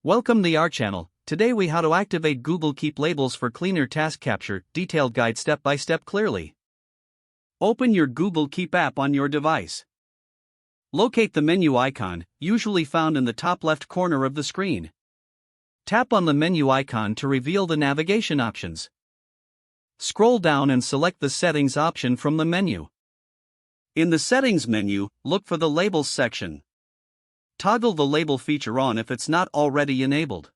Welcome to our channel. Today we how to activate Google Keep labels for cleaner task capture, detailed guide step by step clearly. Open your Google Keep app on your device. Locate the menu icon, usually found in the top left corner of the screen. Tap on the menu icon to reveal the navigation options. Scroll down and select the Settings option from the menu. In the Settings menu, look for the Labels section. Toggle the label feature on if it's not already enabled.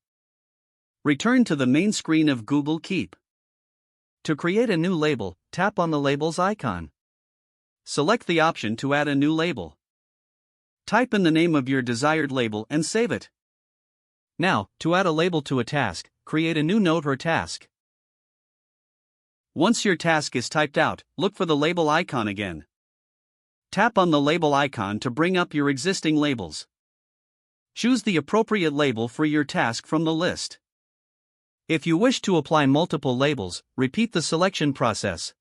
Return to the main screen of Google Keep. To create a new label, tap on the Labels icon. Select the option to add a new label. Type in the name of your desired label and save it. Now, to add a label to a task, create a new note or task. Once your task is typed out, look for the label icon again. Tap on the label icon to bring up your existing labels. Choose the appropriate label for your task from the list. If you wish to apply multiple labels, repeat the selection process.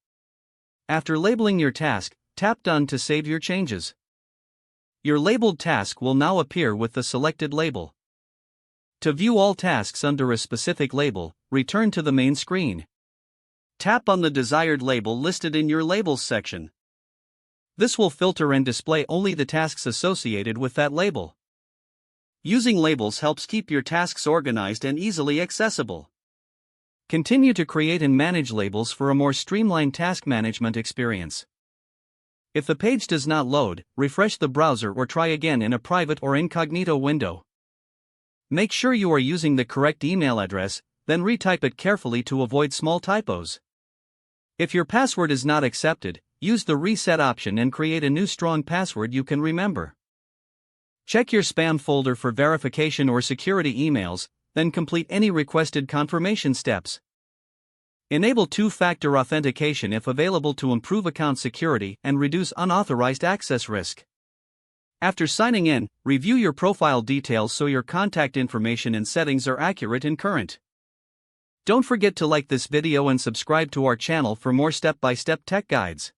After labeling your task, tap Done to save your changes. Your labeled task will now appear with the selected label. To view all tasks under a specific label, return to the main screen. Tap on the desired label listed in your Labels section. This will filter and display only the tasks associated with that label. Using labels helps keep your tasks organized and easily accessible. Continue to create and manage labels for a more streamlined task management experience. If the page does not load, refresh the browser or try again in a private or incognito window. Make sure you are using the correct email address, then retype it carefully to avoid small typos. If your password is not accepted, use the reset option and create a new strong password you can remember. Check your spam folder for verification or security emails, then complete any requested confirmation steps. Enable two-factor authentication if available to improve account security and reduce unauthorized access risk. After signing in, review your profile details so your contact information and settings are accurate and current. Don't forget to like this video and subscribe to our channel for more step-by-step tech guides.